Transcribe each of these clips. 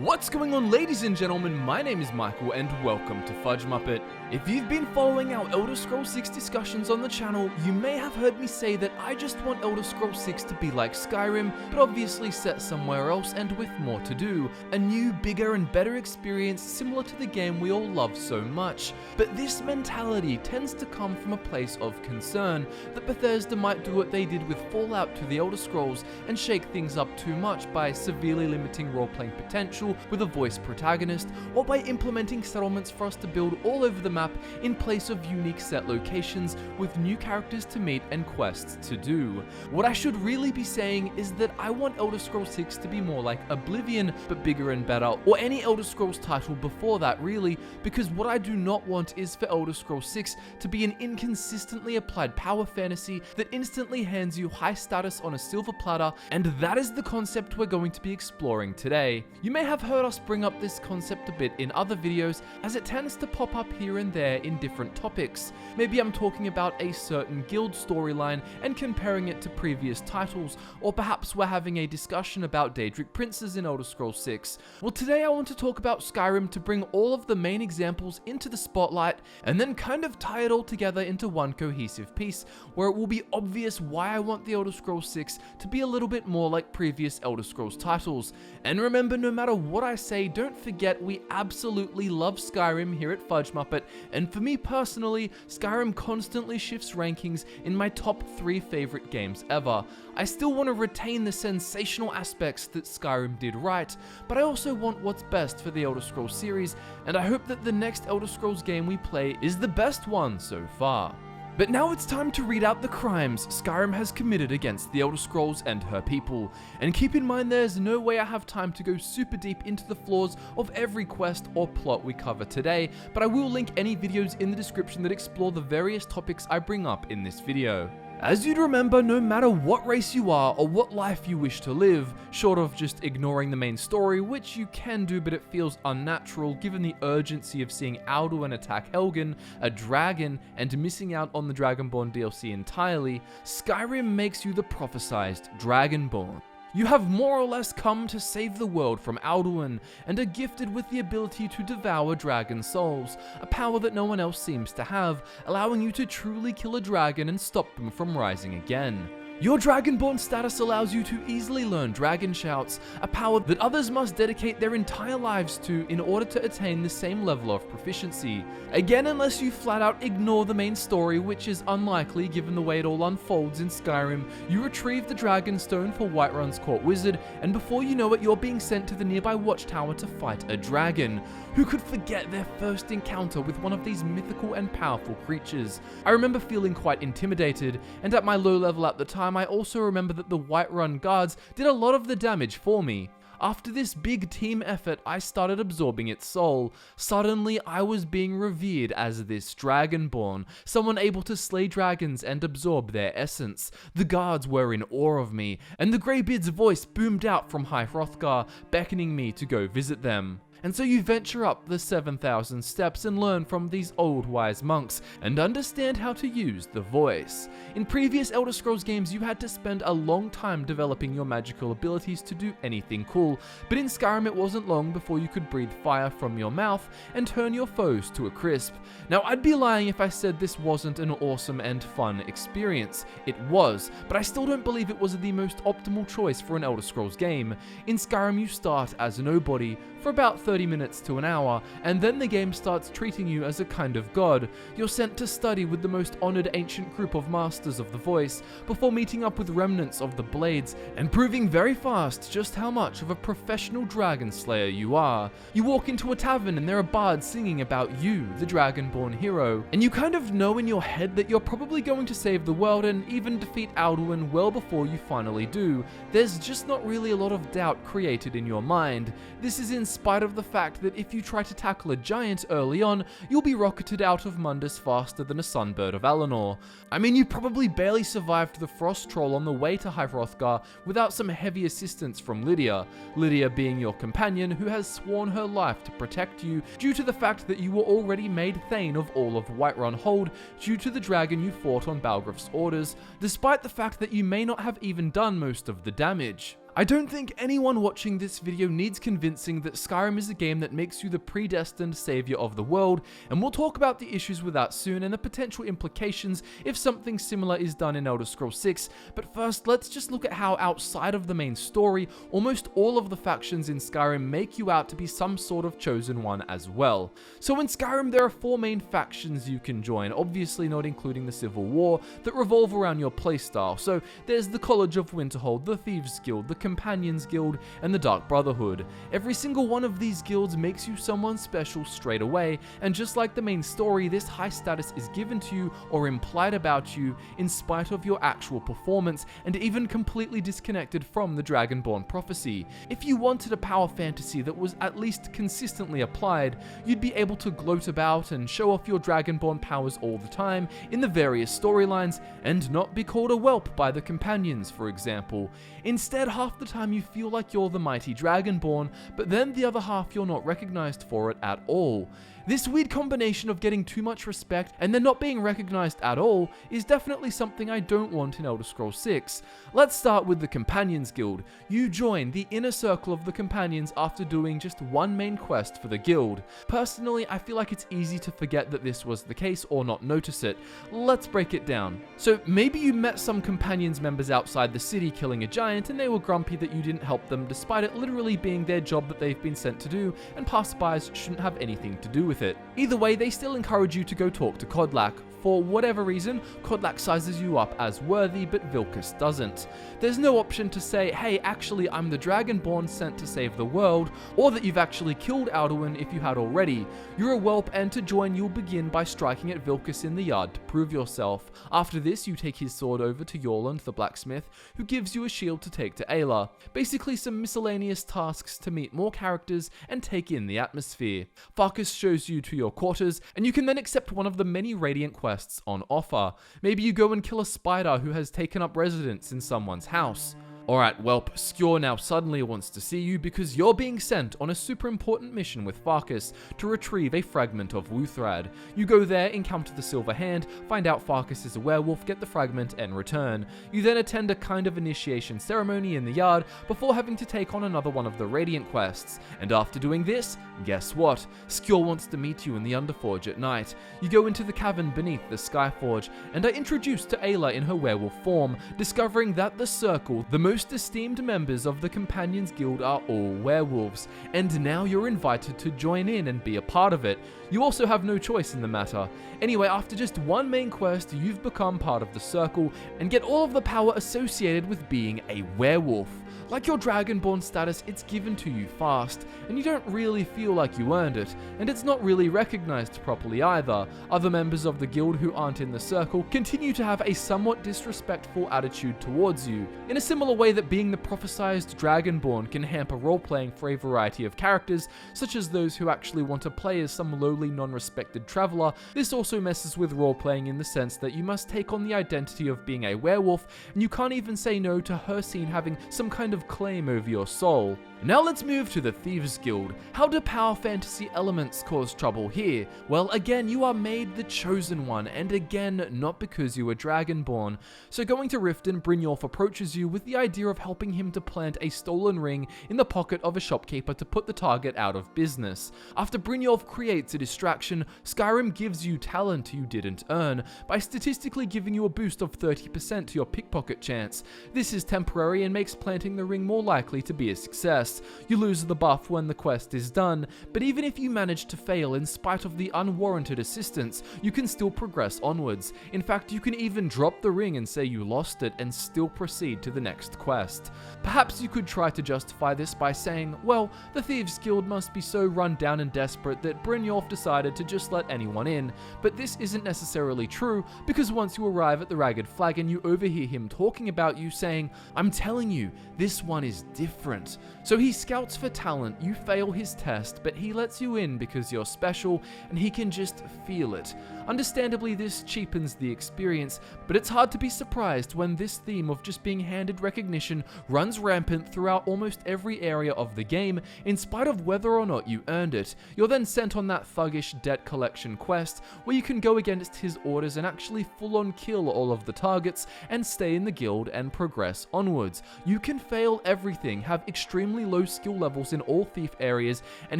What's going on, ladies and gentlemen? My name is Michael and welcome to Fudge Muppet. If you've been following our Elder Scrolls 6 discussions on the channel, you may have heard me say that I just want Elder Scrolls 6 to be like Skyrim, but obviously set somewhere else and with more to do. A new, bigger and better experience similar to the game we all love so much. But this mentality tends to come from a place of concern that Bethesda might do what they did with Fallout to the Elder Scrolls and shake things up too much by severely limiting role-playing potential with a voice protagonist, or by implementing settlements for us to build all over the map in place of unique set locations with new characters to meet and quests to do. What I should really be saying is that I want Elder Scrolls 6 to be more like Oblivion, but bigger and better, or any Elder Scrolls title before that really, because what I do not want is for Elder Scrolls 6 to be an inconsistently applied power fantasy that instantly hands you high status on a silver platter, and that is the concept we're going to be exploring today. You may have heard us bring up this concept a bit in other videos, as it tends to pop up here and there in different topics. Maybe I'm talking about a certain guild storyline and comparing it to previous titles, or perhaps we're having a discussion about Daedric princes in Elder Scrolls 6. Well, today I want to talk about Skyrim to bring all of the main examples into the spotlight, and then kind of tie it all together into one cohesive piece, where it will be obvious why I want the Elder Scrolls 6 to be a little bit more like previous Elder Scrolls titles. And remember, no matter what I say, don't forget we absolutely love Skyrim here at Fudge Muppet, and for me personally, Skyrim constantly shifts rankings in my top 3 favorite games ever. I still want to retain the sensational aspects that Skyrim did right, but I also want what's best for the Elder Scrolls series, and I hope that the next Elder Scrolls game we play is the best one so far. But now it's time to read out the crimes Skyrim has committed against the Elder Scrolls and her people. And keep in mind there's no way I have time to go super deep into the flaws of every quest or plot we cover today, but I will link any videos in the description that explore the various topics I bring up in this video. As you'd remember, no matter what race you are or what life you wish to live, short of just ignoring the main story, which you can do but it feels unnatural given the urgency of seeing Alduin attack Helgen, a dragon, and missing out on the Dragonborn DLC entirely, Skyrim makes you the prophesied Dragonborn. You have more or less come to save the world from Alduin, and are gifted with the ability to devour dragon souls, a power that no one else seems to have, allowing you to truly kill a dragon and stop them from rising again. Your Dragonborn status allows you to easily learn Dragon Shouts, a power that others must dedicate their entire lives to in order to attain the same level of proficiency. Again, unless you flat out ignore the main story, which is unlikely given the way it all unfolds in Skyrim, you retrieve the Dragonstone for Whiterun's court wizard, and before you know it, you're being sent to the nearby watchtower to fight a dragon. Who could forget their first encounter with one of these mythical and powerful creatures? I remember feeling quite intimidated, and at my low level at the time, I also remember that the Whiterun guards did a lot of the damage for me. After this big team effort, I started absorbing its soul. Suddenly, I was being revered as this Dragonborn, someone able to slay dragons and absorb their essence. The guards were in awe of me, and the Greybeard's voice boomed out from High Hrothgar, beckoning me to go visit them. And so you venture up the 7,000 steps and learn from these old wise monks, and understand how to use the voice. In previous Elder Scrolls games, you had to spend a long time developing your magical abilities to do anything cool, but in Skyrim it wasn't long before you could breathe fire from your mouth and turn your foes to a crisp. Now, I'd be lying if I said this wasn't an awesome and fun experience. It was, but I still don't believe it was the most optimal choice for an Elder Scrolls game. In Skyrim, you start as a nobody for about 30 minutes to an hour, and then the game starts treating you as a kind of god. You're sent to study with the most honored ancient group of masters of the voice, before meeting up with remnants of the blades, and proving very fast just how much of a professional dragon slayer you are. You walk into a tavern and there are bards singing about you, the Dragonborn hero, and you kind of know in your head that you're probably going to save the world and even defeat Alduin well before you finally do. There's just not really a lot of doubt created in your mind. This is in spite of the fact that if you try to tackle a giant early on, you'll be rocketed out of Mundus faster than a sunbird of Alinor. I mean, you probably barely survived the frost troll on the way to High Hrothgar without some heavy assistance from Lydia. Lydia being your companion who has sworn her life to protect you due to the fact that you were already made Thane of all of Whiterun Hold due to the dragon you fought on Balgruuf's orders, despite the fact that you may not have even done most of the damage. I don't think anyone watching this video needs convincing that Skyrim is a game that makes you the predestined savior of the world, and we'll talk about the issues with that soon and the potential implications if something similar is done in Elder Scrolls 6, but first let's just look at how outside of the main story, almost all of the factions in Skyrim make you out to be some sort of chosen one as well. So in Skyrim there are 4 main factions you can join, obviously not including the Civil War, that revolve around your playstyle. So there's the College of Winterhold, the Thieves Guild, the Companions Guild, and the Dark Brotherhood. Every single one of these guilds makes you someone special straight away, and just like the main story, this high status is given to you or implied about you in spite of your actual performance, and even completely disconnected from the Dragonborn prophecy. If you wanted a power fantasy that was at least consistently applied, you'd be able to gloat about and show off your Dragonborn powers all the time in the various storylines, and not be called a whelp by the companions, for example. Instead, half the time you feel like you're the mighty Dragonborn, but then the other half you're not recognized for it at all. This weird combination of getting too much respect and then not being recognized at all is definitely something I don't want in Elder Scrolls 6. Let's start with the Companions Guild. You join the inner circle of the Companions after doing just one main quest for the guild. Personally, I feel like it's easy to forget that this was the case or not notice it. Let's break it down. So maybe you met some Companions members outside the city killing a giant and they were grumpy that you didn't help them despite it literally being their job that they've been sent to do, and passerbys shouldn't have anything to do with it. Either way, they still encourage you to go talk to Kodlak. For whatever reason, Kodlak sizes you up as worthy, but Vilkas doesn't. There's no option to say, hey, actually I'm the Dragonborn sent to save the world, or that you've actually killed Alduin if you had already. You're a whelp, and to join you'll begin by striking at Vilkas in the yard to prove yourself. After this, you take his sword over to Yorland the blacksmith, who gives you a shield to take to Ayla. Basically some miscellaneous tasks to meet more characters and take in the atmosphere. Farkas shows you to your quarters, and you can then accept one of the many Radiant quests on offer. Maybe you go and kill a spider who has taken up residence in someone's house. Alright, whelp, Skjor now suddenly wants to see you because you're being sent on a super important mission with Farkas to retrieve a fragment of Wuthrad. You go there, encounter the Silver Hand, find out Farkas is a werewolf, get the fragment, and return. You then attend a kind of initiation ceremony in the yard before having to take on another one of the Radiant quests. And after doing this, guess what? Skjor wants to meet you in the Underforge at night. You go into the cavern beneath the Skyforge and are introduced to Ayla in her werewolf form, discovering that the Circle, the most esteemed members of the Companions Guild, are all werewolves, and now you're invited to join in and be a part of it. You also have no choice in the matter. Anyway, after just one main quest, you've become part of the Circle and get all of the power associated with being a werewolf. Like your Dragonborn status, it's given to you fast, and you don't really feel like you earned it, and it's not really recognized properly either. Other members of the guild who aren't in the Circle continue to have a somewhat disrespectful attitude towards you, in a similar way that being the prophesied Dragonborn can hamper role-playing for a variety of characters, such as those who actually want to play as some lowly non-respected traveler. This also messes with role-playing in the sense that you must take on the identity of being a werewolf, and you can't even say no to Hircine having some kind of claim over your soul. Now let's move to the Thieves Guild. How do power fantasy elements cause trouble here? Well, again, you are made the chosen one, and again, not because you were Dragonborn. So going to Riften, Brynjolf approaches you with the idea of helping him to plant a stolen ring in the pocket of a shopkeeper to put the target out of business. After Brynjolf creates a distraction, Skyrim gives you talent you didn't earn, by statistically giving you a boost of 30% to your pickpocket chance. This is temporary and makes planting the ring more likely to be a success. You lose the buff when the quest is done, but even if you manage to fail in spite of the unwarranted assistance, you can still progress onwards. In fact, you can even drop the ring and say you lost it and still proceed to the next quest. Perhaps you could try to justify this by saying, well, the Thieves Guild must be so run down and desperate that Brynjolf decided to just let anyone in, but this isn't necessarily true, because once you arrive at the Ragged Flagon, you overhear him talking about you saying, I'm telling you, this one is different. So he scouts for talent, you fail his test, but he lets you in because you're special and he can just feel it. Understandably, this cheapens the experience, but it's hard to be surprised when this theme of just being handed recognition runs rampant throughout almost every area of the game, in spite of whether or not you earned it. You're then sent on that thuggish debt collection quest, where you can go against his orders and actually full-on kill all of the targets and stay in the guild and progress onwards. You can fail everything, have extremely low skill levels in all thief areas, and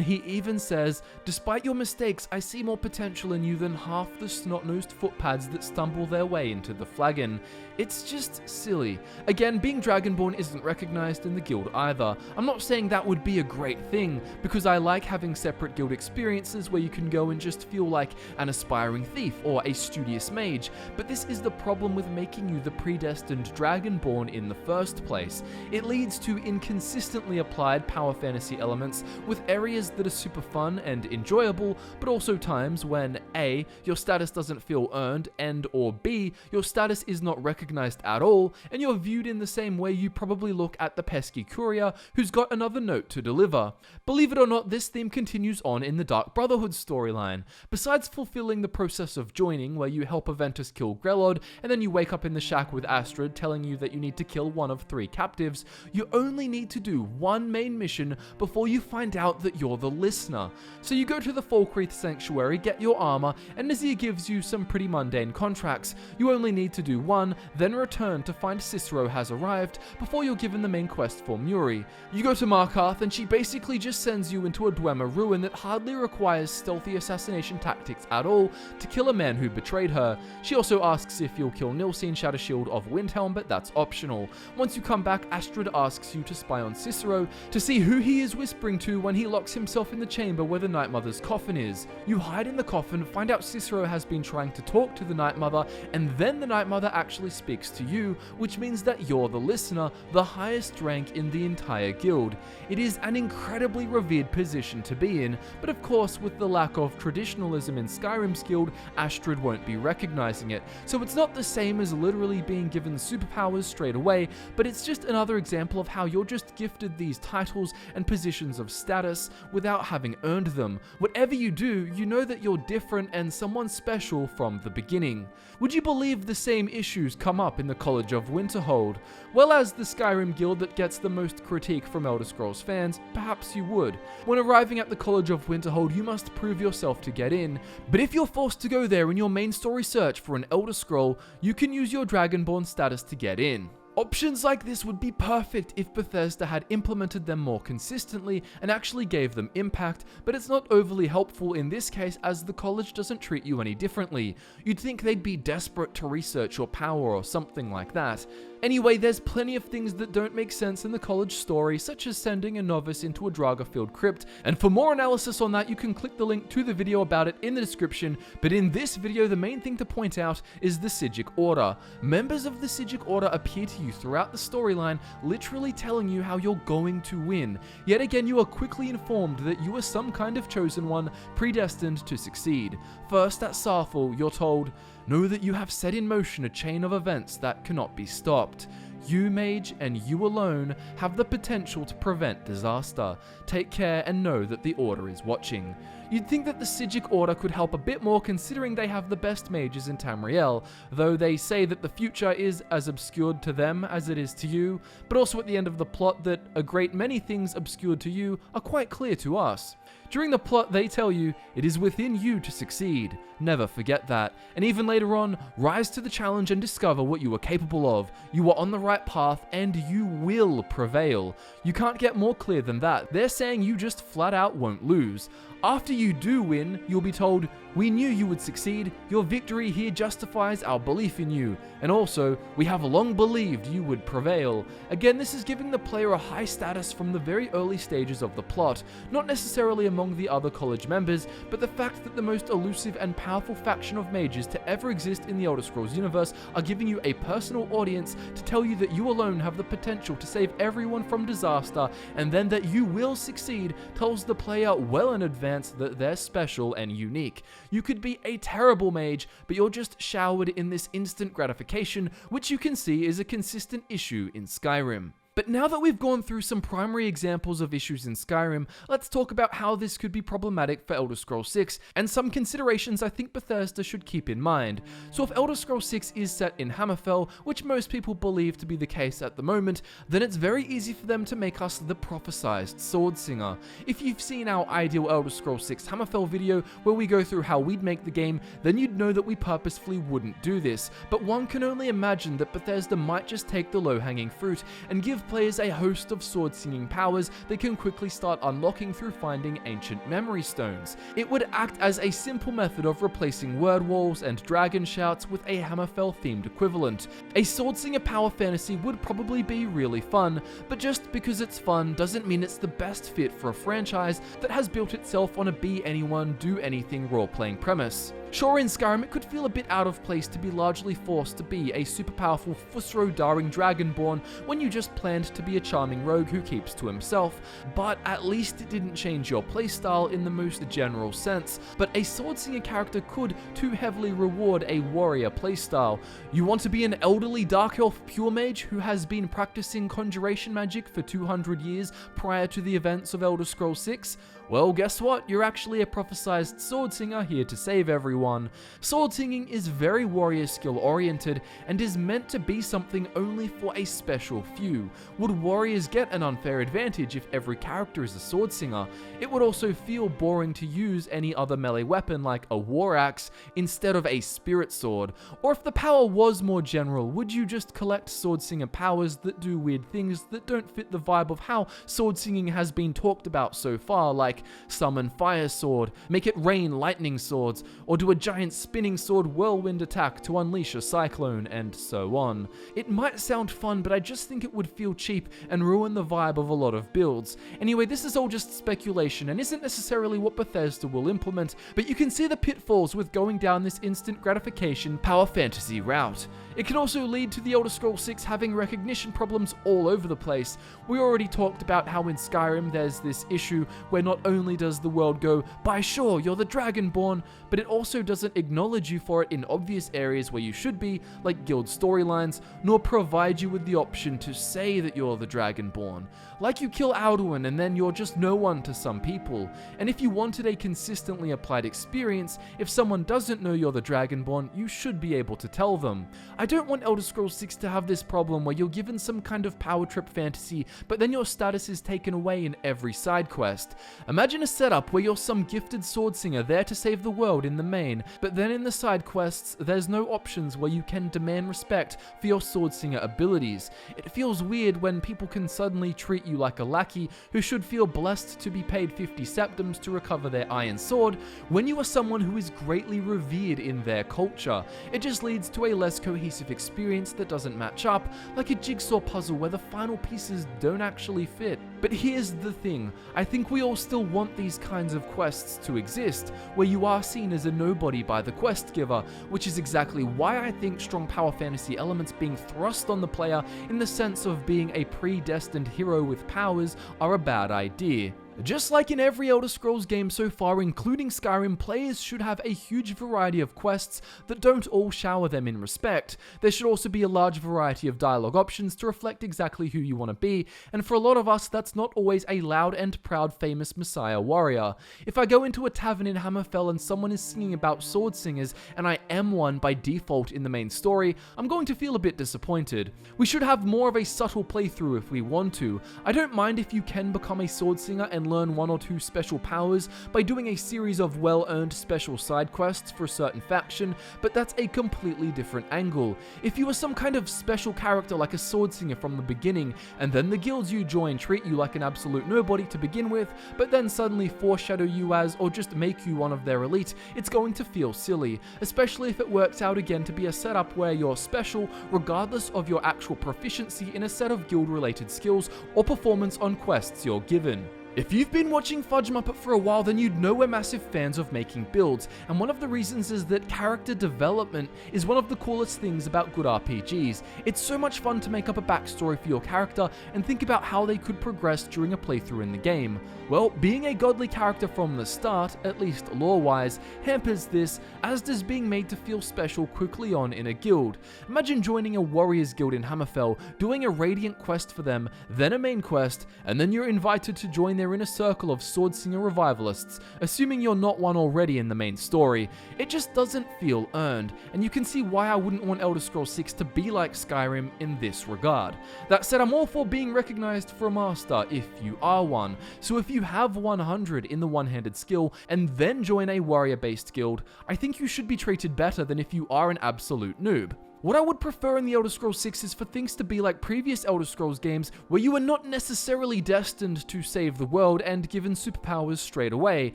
he even says, "Despite your mistakes, I see more potential in you than half the snot-nosed footpads that stumble their way into the flagon." It's just silly. Again, being Dragonborn isn't recognized in the guild either. I'm not saying that would be a great thing, because I like having separate guild experiences where you can go and just feel like an aspiring thief or a studious mage, but this is the problem with making you the predestined Dragonborn in the first place. It leads to inconsistently applied power fantasy elements with areas that are super fun and enjoyable, but also times when A, your status doesn't feel earned, and or B, your status is not recognized at all, and you're viewed in the same way you probably look at the pesky courier who's got another note to deliver. Believe it or not, this theme continues on in the Dark Brotherhood storyline. Besides fulfilling the process of joining, where you help Aventus kill Grelod, and then you wake up in the shack with Astrid telling you that you need to kill one of 3 captives, you only need to do one main mission before you find out that you're the listener. So you go to the Falkreath Sanctuary, get your armor, and Nazir gives you some pretty mundane contracts. You only need to do one, then return to find Cicero has arrived before you're given the main quest for Muri. You go to Markarth and she basically just sends you into a Dwemer ruin that hardly requires stealthy assassination tactics at all to kill a man who betrayed her. She also asks if you'll kill Nilsine Shadowshield of Windhelm, but that's optional. Once you come back, Astrid asks you to spy on Cicero to see who he is whispering to when he locks himself in the chamber where the Night Mother's coffin is. You hide in the coffin, find out Cicero has been trying to talk to the Night Mother, and then the Night Mother actually speaks to you, which means that you're the listener, the highest rank in the entire guild. It is an incredibly revered position to be in, but of course with the lack of traditionalism in Skyrim's guild, Astrid won't be recognizing it. So it's not the same as literally being given superpowers straight away, but it's just another example of how you're just gifted these titles and positions of status without having earned them. Whatever you do, you know that you're different and someone special from the beginning. Would you believe the same issues come up in the College of Winterhold? Well, as the Skyrim guild that gets the most critique from Elder Scrolls fans, perhaps you would. When arriving at the College of Winterhold, you must prove yourself to get in, but if you're forced to go there in your main story search for an Elder Scroll, you can use your Dragonborn status to get in. Options like this would be perfect if Bethesda had implemented them more consistently and actually gave them impact, but it's not overly helpful in this case as the college doesn't treat you any differently. You'd think they'd be desperate to research your power or something like that. Anyway, there's plenty of things that don't make sense in the college story, such as sending a novice into a Draga-filled crypt, and for more analysis on that you can click the link to the video about it in the description, but in this video the main thing to point out is the Psijic Order. Members of the Psijic Order appear to you throughout the storyline, literally telling you how you're going to win. Yet again, you are quickly informed that you are some kind of chosen one, predestined to succeed. First, at Sarthal, you're told, "Know that you have set in motion a chain of events that cannot be stopped. You, mage, and you alone have the potential to prevent disaster. Take care and know that the Order is watching." You'd think that the Psijic Order could help a bit more considering they have the best mages in Tamriel, though they say that the future is as obscured to them as it is to you, but also at the end of the plot that a great many things obscured to you are quite clear to us. During the plot, they tell you it is within you to succeed. Never forget that. And even later on, rise to the challenge and discover what you are capable of. You are on the right path and you will prevail. You can't get more clear than that. They're saying you just flat out won't lose. After you do win, you'll be told, "We knew you would succeed. Your victory here justifies our belief in you. And also, we have long believed you would prevail." Again, this is giving the player a high status from the very early stages of the plot, not necessarily among the other college members, but the fact that the most elusive and powerful faction of mages to ever exist in the Elder Scrolls universe are giving you a personal audience to tell you that you alone have the potential to save everyone from disaster, and then that you will succeed tells the player well in advance that they're special and unique. You could be a terrible mage, but you're just showered in this instant gratification, which you can see is a consistent issue in Skyrim. But now that we've gone through some primary examples of issues in Skyrim, let's talk about how this could be problematic for Elder Scrolls 6, and some considerations I think Bethesda should keep in mind. So if Elder Scrolls 6 is set in Hammerfell, which most people believe to be the case at the moment, then it's very easy for them to make us the prophesied Swordslinger. If you've seen our ideal Elder Scrolls 6 Hammerfell video, where we go through how we'd make the game, then you'd know that we purposefully wouldn't do this, but one can only imagine that Bethesda might just take the low-hanging fruit and give players a host of sword-singing powers they can quickly start unlocking through finding ancient memory stones. It would act as a simple method of replacing word walls and dragon shouts with a Hammerfell-themed equivalent. A sword-singer power fantasy would probably be really fun, but just because it's fun doesn't mean it's the best fit for a franchise that has built itself on a be anyone, do anything role-playing premise. Sure, in Skyrim it could feel a bit out of place to be largely forced to be a super powerful Fusro-daring Dragonborn when you just planned to be a charming rogue who keeps to himself, but at least it didn't change your playstyle in the most general sense. But a Swordsinger character could too heavily reward a warrior playstyle. You want to be an elderly Dark Elf pure mage who has been practicing conjuration magic for 200 years prior to the events of Elder Scrolls 6? Well, guess what? You're actually a prophesied Swordsinger here to save everyone. Sword singing is very warrior skill oriented and is meant to be something only for a special few. Would warriors get an unfair advantage if every character is a sword singer? It would also feel boring to use any other melee weapon like a war axe instead of a spirit sword. Or if the power was more general, would you just collect sword singer powers that do weird things that don't fit the vibe of how sword singing has been talked about so far, like summon fire sword, make it rain lightning swords, or do a giant spinning sword whirlwind attack to unleash a cyclone, and so on. It might sound fun, but I just think it would feel cheap and ruin the vibe of a lot of builds. Anyway, this is all just speculation and isn't necessarily what Bethesda will implement, but you can see the pitfalls with going down this instant gratification power fantasy route. It can also lead to the Elder Scrolls 6 having recognition problems all over the place. We already talked about how in Skyrim there's this issue where not only does the world go, "By sure, you're the Dragonborn," but it also doesn't acknowledge you for it in obvious areas where you should be, like guild storylines, nor provide you with the option to say that you're the Dragonborn. Like you kill Alduin and then you're just no one to some people. And if you wanted a consistently applied experience, if someone doesn't know you're the Dragonborn, you should be able to tell them. I don't want Elder Scrolls 6 to have this problem where you're given some kind of power trip fantasy, but then your status is taken away in every side quest. Imagine a setup where you're some gifted sword singer there to save the world in the main, but then in the side quests, there's no options where you can demand respect for your sword singer abilities. It feels weird when people can suddenly treat you like a lackey who should feel blessed to be paid 50 septims to recover their iron sword, when you are someone who is greatly revered in their culture. It just leads to a less cohesive experience that doesn't match up, like a jigsaw puzzle where the final pieces don't actually fit. But here's the thing, I think we all still want these kinds of quests to exist, where you are seen as a nobody by the quest giver, which is exactly why I think strong power fantasy elements being thrust on the player in the sense of being a predestined hero with powers are a bad idea. Just like in every Elder Scrolls game so far, including Skyrim, players should have a huge variety of quests that don't all shower them in respect. There should also be a large variety of dialogue options to reflect exactly who you want to be, and for a lot of us, that's not always a loud and proud famous messiah warrior. If I go into a tavern in Hammerfell and someone is singing about sword singers, and I am one by default in the main story, I'm going to feel a bit disappointed. We should have more of a subtle playthrough if we want to. I don't mind if you can become a sword singer and learn one or two special powers by doing a series of well-earned special side quests for a certain faction, but that's a completely different angle. If you are some kind of special character like a sword singer from the beginning, and then the guilds you join treat you like an absolute nobody to begin with, but then suddenly foreshadow you as, or just make you one of their elite, it's going to feel silly, especially if it works out again to be a setup where you're special regardless of your actual proficiency in a set of guild-related skills or performance on quests you're given. If you've been watching Fudge Muppet for a while, then you'd know we're massive fans of making builds, and one of the reasons is that character development is one of the coolest things about good RPGs. It's so much fun to make up a backstory for your character and think about how they could progress during a playthrough in the game. Well, being a godly character from the start, at least lore-wise, hampers this, as does being made to feel special quickly on in a guild. Imagine joining a warriors guild in Hammerfell, doing a radiant quest for them, then a main quest, and then you're invited to join their inner circle of sword singer revivalists, assuming you're not one already in the main story. It just doesn't feel earned, and you can see why I wouldn't want Elder Scrolls 6 to be like Skyrim in this regard. That said, I'm all for being recognized for a master if you are one, so if you have 100 in the one-handed skill and then join a warrior-based guild, I think you should be treated better than if you are an absolute noob. What I would prefer in the Elder Scrolls 6 is for things to be like previous Elder Scrolls games, where you are not necessarily destined to save the world and given superpowers straight away.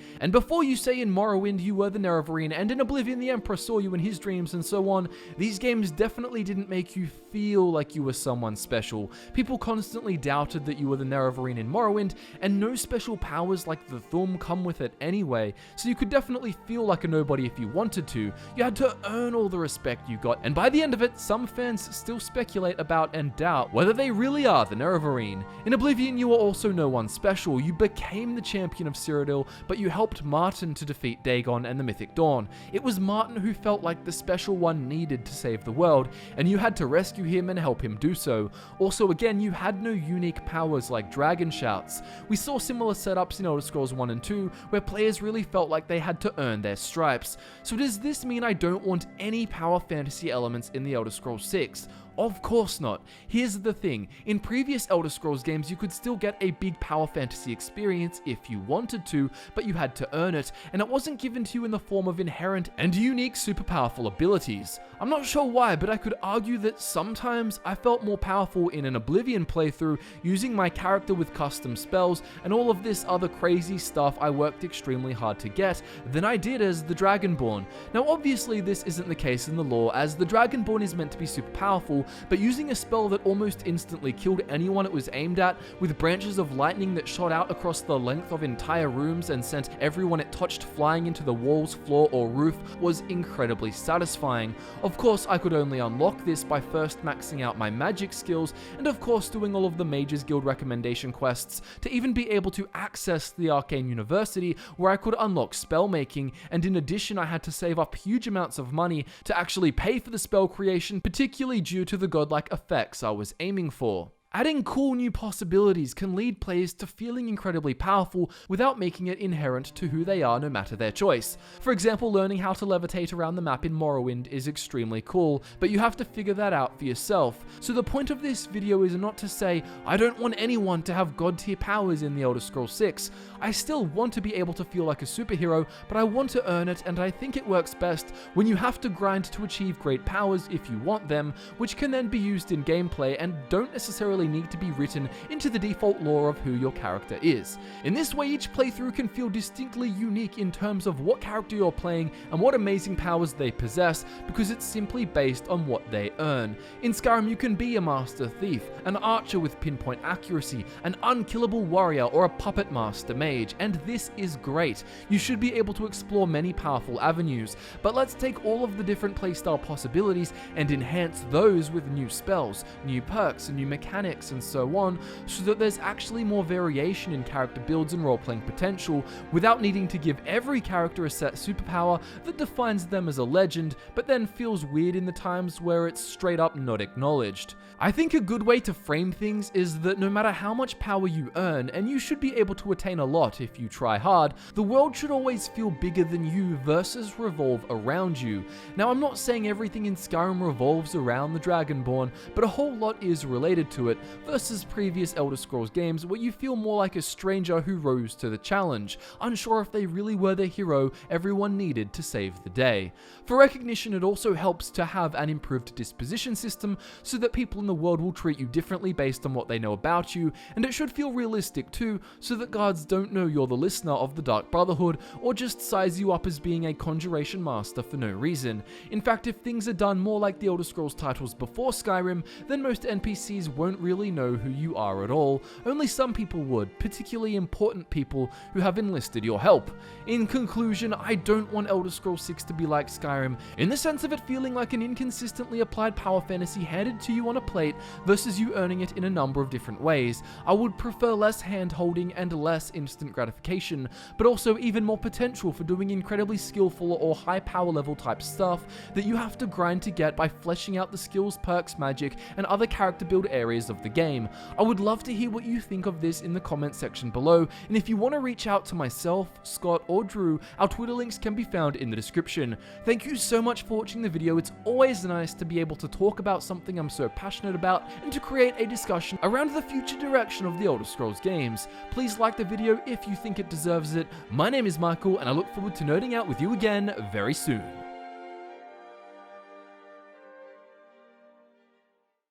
And before you say in Morrowind you were the Nerevarine, and in Oblivion the Emperor saw you in his dreams and so on, these games definitely didn't make you feel like you were someone special. People constantly doubted that you were the Nerevarine in Morrowind, and no special powers like the Thumb come with it anyway, so you could definitely feel like a nobody if you wanted to. You had to earn all the respect you got, and by the end of it, some fans still speculate about and doubt whether they really are the Nerevarine. In Oblivion, you were also no one special. You became the champion of Cyrodiil, but you helped Martin to defeat Dagon and the Mythic Dawn. It was Martin who felt like the special one needed to save the world, and you had to rescue him and help him do so. Also, again, you had no unique powers like dragon shouts. We saw similar setups in Elder Scrolls 1 and 2, where players really felt like they had to earn their stripes. So does this mean I don't want any power fantasy elements in the Elder Scrolls 6? Of course not. Here's the thing, in previous Elder Scrolls games you could still get a big power fantasy experience if you wanted to, but you had to earn it, and it wasn't given to you in the form of inherent and unique super powerful abilities. I'm not sure why, but I could argue that sometimes I felt more powerful in an Oblivion playthrough using my character with custom spells and all of this other crazy stuff I worked extremely hard to get than I did as the Dragonborn. Now obviously this isn't the case in the lore, as the Dragonborn is meant to be super powerful, but using a spell that almost instantly killed anyone it was aimed at, with branches of lightning that shot out across the length of entire rooms and sent everyone it touched flying into the walls, floor, or roof, was incredibly satisfying. Of course, I could only unlock this by first maxing out my magic skills, and of course doing all of the Mages Guild recommendation quests to even be able to access the Arcane University, where I could unlock spellmaking, and in addition I had to save up huge amounts of money to actually pay for the spell creation, particularly due to the godlike effects I was aiming for. Adding cool new possibilities can lead players to feeling incredibly powerful without making it inherent to who they are no matter their choice. For example, learning how to levitate around the map in Morrowind is extremely cool, but you have to figure that out for yourself. So the point of this video is not to say, I don't want anyone to have god tier powers in the Elder Scrolls 6. I still want to be able to feel like a superhero, but I want to earn it, and I think it works best when you have to grind to achieve great powers if you want them, which can then be used in gameplay and don't necessarily need to be written into the default lore of who your character is. In this way, each playthrough can feel distinctly unique in terms of what character you're playing and what amazing powers they possess, because it's simply based on what they earn. In Skyrim, you can be a master thief, an archer with pinpoint accuracy, an unkillable warrior, or a puppet master mage, and this is great. You should be able to explore many powerful avenues, but let's take all of the different playstyle possibilities and enhance those with new spells, new perks, and new mechanics, and so on, so that there's actually more variation in character builds and role-playing potential, without needing to give every character a set superpower that defines them as a legend, but then feels weird in the times where it's straight up not acknowledged. I think a good way to frame things is that no matter how much power you earn, and you should be able to attain a lot if you try hard, the world should always feel bigger than you versus revolve around you. Now, I'm not saying everything in Skyrim revolves around the Dragonborn, but a whole lot is related to it, versus previous Elder Scrolls games where you feel more like a stranger who rose to the challenge, unsure if they really were the hero everyone needed to save the day. For recognition, it also helps to have an improved disposition system so that people in the world will treat you differently based on what they know about you, and it should feel realistic too, so that guards don't know you're the listener of the Dark Brotherhood or just size you up as being a conjuration master for no reason. In fact, if things are done more like the Elder Scrolls titles before Skyrim, then most NPCs won't really really know who you are at all. Only some people would, particularly important people who have enlisted your help. In conclusion, I don't want Elder Scrolls 6 to be like Skyrim, in the sense of it feeling like an inconsistently applied power fantasy handed to you on a plate versus you earning it in a number of different ways. I would prefer less hand-holding and less instant gratification, but also even more potential for doing incredibly skillful or high power level type stuff that you have to grind to get by fleshing out the skills, perks, magic, and other character build areas of the game. I would love to hear what you think of this in the comment section below, and if you want to reach out to myself, Scott, or Drew, our Twitter links can be found in the description. Thank you so much for watching the video. It's always nice to be able to talk about something I'm so passionate about and to create a discussion around the future direction of the Elder Scrolls games. Please like the video if you think it deserves it. My name is Michael, and I look forward to nerding out with you again very soon.